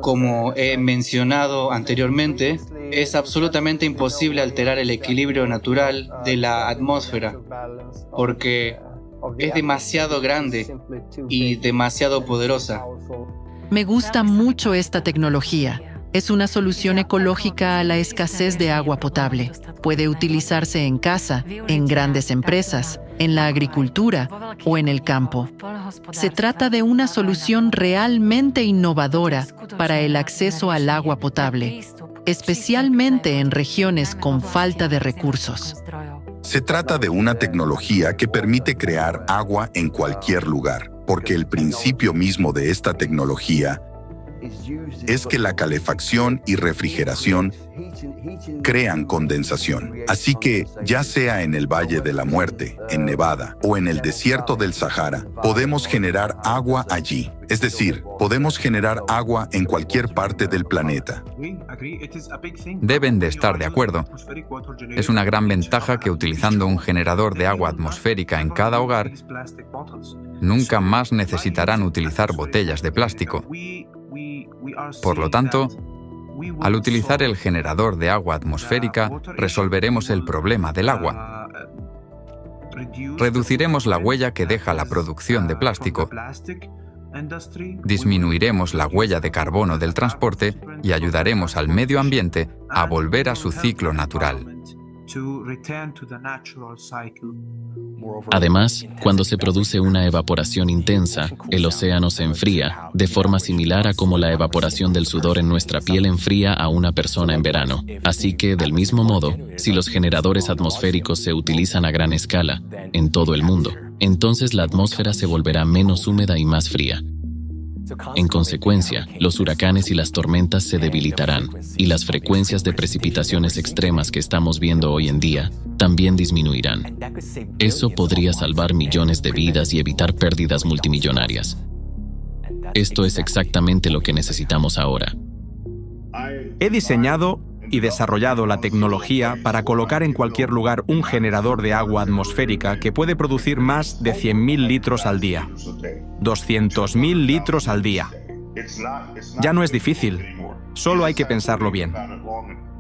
como he mencionado anteriormente, es absolutamente imposible alterar el equilibrio natural de la atmósfera, porque es demasiado grande y demasiado poderosa. Me gusta mucho esta tecnología. Es una solución ecológica a la escasez de agua potable. Puede utilizarse en casa, en grandes empresas, en la agricultura o en el campo. Se trata de una solución realmente innovadora para el acceso al agua potable, especialmente en regiones con falta de recursos. Se trata de una tecnología que permite crear agua en cualquier lugar, porque el principio mismo de esta tecnología es que la calefacción y refrigeración crean condensación. Así que, ya sea en el Valle de la Muerte, en Nevada, o en el desierto del Sahara, podemos generar agua allí. Es decir, podemos generar agua en cualquier parte del planeta. Deben de estar de acuerdo. Es una gran ventaja que utilizando un generador de agua atmosférica en cada hogar, nunca más necesitarán utilizar botellas de plástico. Por lo tanto, al utilizar el generador de agua atmosférica, resolveremos el problema del agua. Reduciremos la huella que deja la producción de plástico, disminuiremos la huella de carbono del transporte y ayudaremos al medio ambiente a volver a su ciclo natural. Además, cuando se produce una evaporación intensa, el océano se enfría, de forma similar a como la evaporación del sudor en nuestra piel enfría a una persona en verano. Así que, del mismo modo, si los generadores atmosféricos se utilizan a gran escala, en todo el mundo, entonces la atmósfera se volverá menos húmeda y más fría. En consecuencia, los huracanes y las tormentas se debilitarán, y las frecuencias de precipitaciones extremas que estamos viendo hoy en día también disminuirán. Eso podría salvar millones de vidas y evitar pérdidas multimillonarias. Esto es exactamente lo que necesitamos ahora. He diseñado y desarrollado la tecnología para colocar en cualquier lugar un generador de agua atmosférica que puede producir más de 100.000 litros al día. 200.000 litros al día. Ya no es difícil, solo hay que pensarlo bien.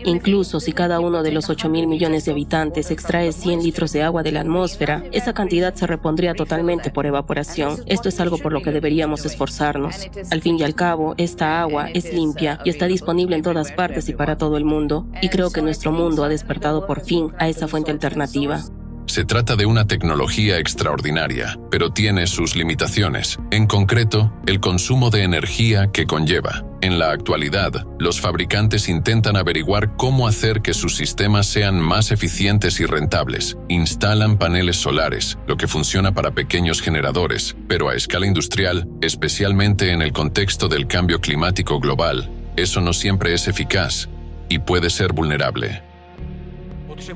Incluso si cada uno de los 8.000 millones de habitantes extrae 100 litros de agua de la atmósfera, esa cantidad se repondría totalmente por evaporación. Esto es algo por lo que deberíamos esforzarnos. Al fin y al cabo, esta agua es limpia y está disponible en todas partes y para todo el mundo. Y creo que nuestro mundo ha despertado por fin a esa fuente alternativa. Se trata de una tecnología extraordinaria, pero tiene sus limitaciones, en concreto, el consumo de energía que conlleva. En la actualidad, los fabricantes intentan averiguar cómo hacer que sus sistemas sean más eficientes y rentables. Instalan paneles solares, lo que funciona para pequeños generadores, pero a escala industrial, especialmente en el contexto del cambio climático global, eso no siempre es eficaz y puede ser vulnerable.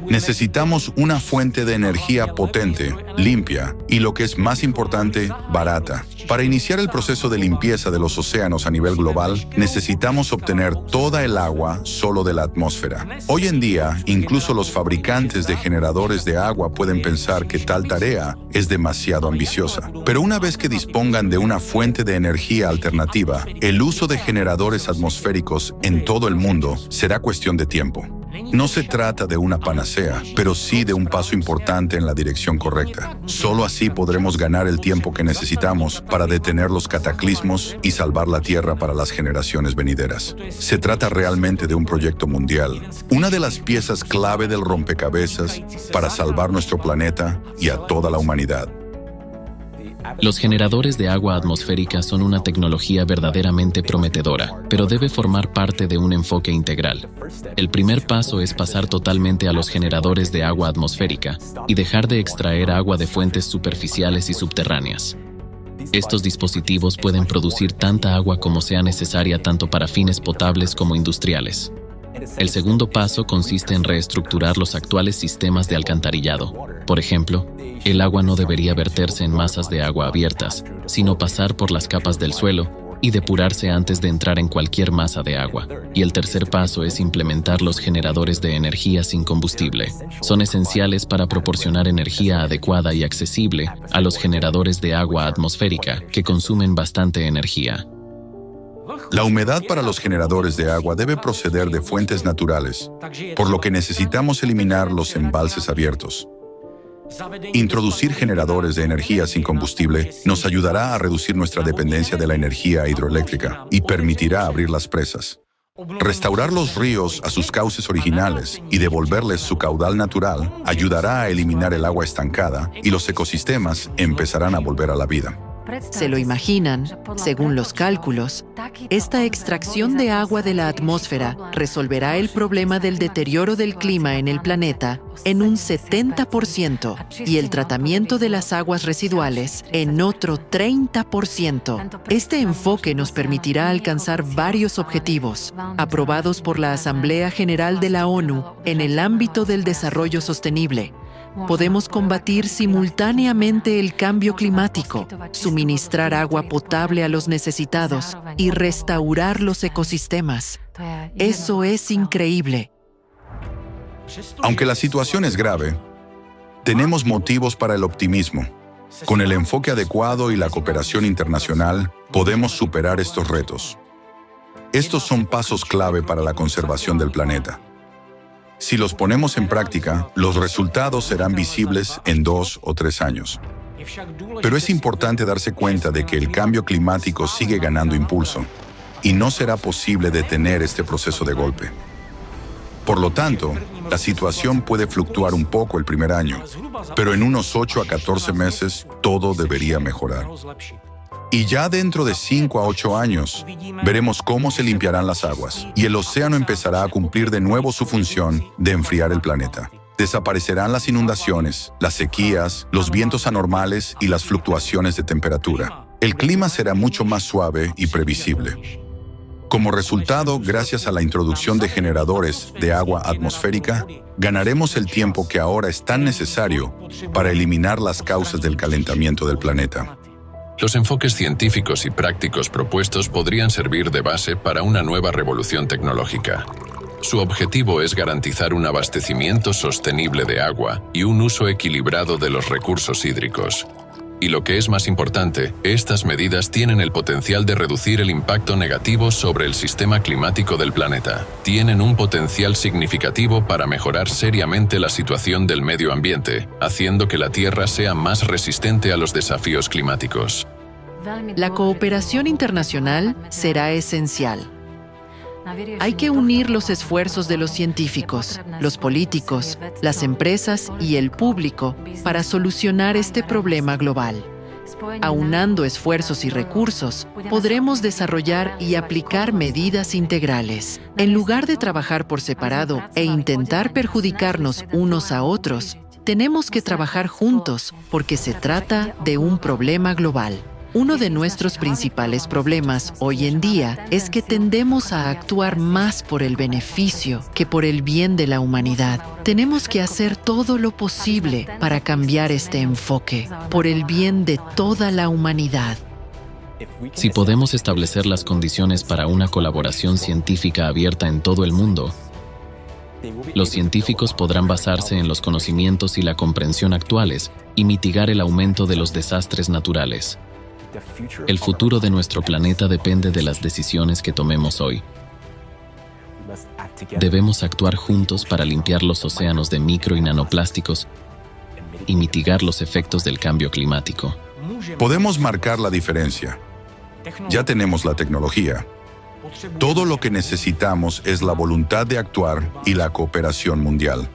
Necesitamos una fuente de energía potente, limpia y, lo que es más importante, barata. Para iniciar el proceso de limpieza de los océanos a nivel global, necesitamos obtener toda el agua solo de la atmósfera. Hoy en día, incluso los fabricantes de generadores de agua pueden pensar que tal tarea es demasiado ambiciosa. Pero una vez que dispongan de una fuente de energía alternativa, el uso de generadores atmosféricos en todo el mundo será cuestión de tiempo. No se trata de una panacea, pero sí de un paso importante en la dirección correcta. Solo así podremos ganar el tiempo que necesitamos para detener los cataclismos y salvar la Tierra para las generaciones venideras. Se trata realmente de un proyecto mundial, una de las piezas clave del rompecabezas para salvar nuestro planeta y a toda la humanidad. Los generadores de agua atmosférica son una tecnología verdaderamente prometedora, pero debe formar parte de un enfoque integral. El primer paso es pasar totalmente a los generadores de agua atmosférica y dejar de extraer agua de fuentes superficiales y subterráneas. Estos dispositivos pueden producir tanta agua como sea necesaria tanto para fines potables como industriales. El segundo paso consiste en reestructurar los actuales sistemas de alcantarillado. Por ejemplo, el agua no debería verterse en masas de agua abiertas, sino pasar por las capas del suelo y depurarse antes de entrar en cualquier masa de agua. Y el tercer paso es implementar los generadores de energía sin combustible. Son esenciales para proporcionar energía adecuada y accesible a los generadores de agua atmosférica, que consumen bastante energía. La humedad para los generadores de agua debe proceder de fuentes naturales, por lo que necesitamos eliminar los embalses abiertos. Introducir generadores de energía sin combustible nos ayudará a reducir nuestra dependencia de la energía hidroeléctrica y permitirá abrir las presas. Restaurar los ríos a sus cauces originales y devolverles su caudal natural ayudará a eliminar el agua estancada y los ecosistemas empezarán a volver a la vida. ¿Se lo imaginan? Según los cálculos, esta extracción de agua de la atmósfera resolverá el problema del deterioro del clima en el planeta en un 70% y el tratamiento de las aguas residuales en otro 30%. Este enfoque nos permitirá alcanzar varios objetivos, aprobados por la Asamblea General de la ONU en el ámbito del desarrollo sostenible. Podemos combatir simultáneamente el cambio climático, suministrar agua potable a los necesitados y restaurar los ecosistemas. Eso es increíble. Aunque la situación es grave, tenemos motivos para el optimismo. Con el enfoque adecuado y la cooperación internacional, podemos superar estos retos. Estos son pasos clave para la conservación del planeta. Si los ponemos en práctica, los resultados serán visibles en 2 o 3 años. Pero es importante darse cuenta de que el cambio climático sigue ganando impulso y no será posible detener este proceso de golpe. Por lo tanto, la situación puede fluctuar un poco el primer año, pero en unos 8 a 14 meses todo debería mejorar. Y ya dentro de 5 a 8 años, veremos cómo se limpiarán las aguas y el océano empezará a cumplir de nuevo su función de enfriar el planeta. Desaparecerán las inundaciones, las sequías, los vientos anormales y las fluctuaciones de temperatura. El clima será mucho más suave y previsible. Como resultado, gracias a la introducción de generadores de agua atmosférica, ganaremos el tiempo que ahora es tan necesario para eliminar las causas del calentamiento del planeta. Los enfoques científicos y prácticos propuestos podrían servir de base para una nueva revolución tecnológica. Su objetivo es garantizar un abastecimiento sostenible de agua y un uso equilibrado de los recursos hídricos. Y lo que es más importante, estas medidas tienen el potencial de reducir el impacto negativo sobre el sistema climático del planeta. Tienen un potencial significativo para mejorar seriamente la situación del medio ambiente, haciendo que la Tierra sea más resistente a los desafíos climáticos. La cooperación internacional será esencial. Hay que unir los esfuerzos de los científicos, los políticos, las empresas y el público para solucionar este problema global. Aunando esfuerzos y recursos, podremos desarrollar y aplicar medidas integrales. En lugar de trabajar por separado e intentar perjudicarnos unos a otros, tenemos que trabajar juntos porque se trata de un problema global. Uno de nuestros principales problemas hoy en día es que tendemos a actuar más por el beneficio que por el bien de la humanidad. Tenemos que hacer todo lo posible para cambiar este enfoque, por el bien de toda la humanidad. Si podemos establecer las condiciones para una colaboración científica abierta en todo el mundo, los científicos podrán basarse en los conocimientos y la comprensión actuales y mitigar el aumento de los desastres naturales. El futuro de nuestro planeta depende de las decisiones que tomemos hoy. Debemos actuar juntos para limpiar los océanos de micro y nanoplásticos y mitigar los efectos del cambio climático. Podemos marcar la diferencia. Ya tenemos la tecnología. Todo lo que necesitamos es la voluntad de actuar y la cooperación mundial.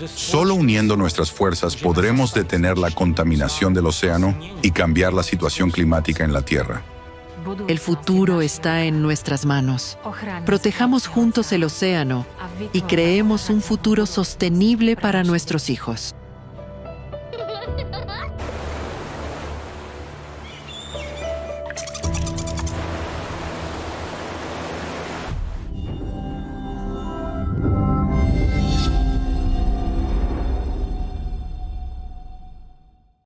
Solo uniendo nuestras fuerzas podremos detener la contaminación del océano y cambiar la situación climática en la Tierra. El futuro está en nuestras manos. Protejamos juntos el océano y creemos un futuro sostenible para nuestros hijos.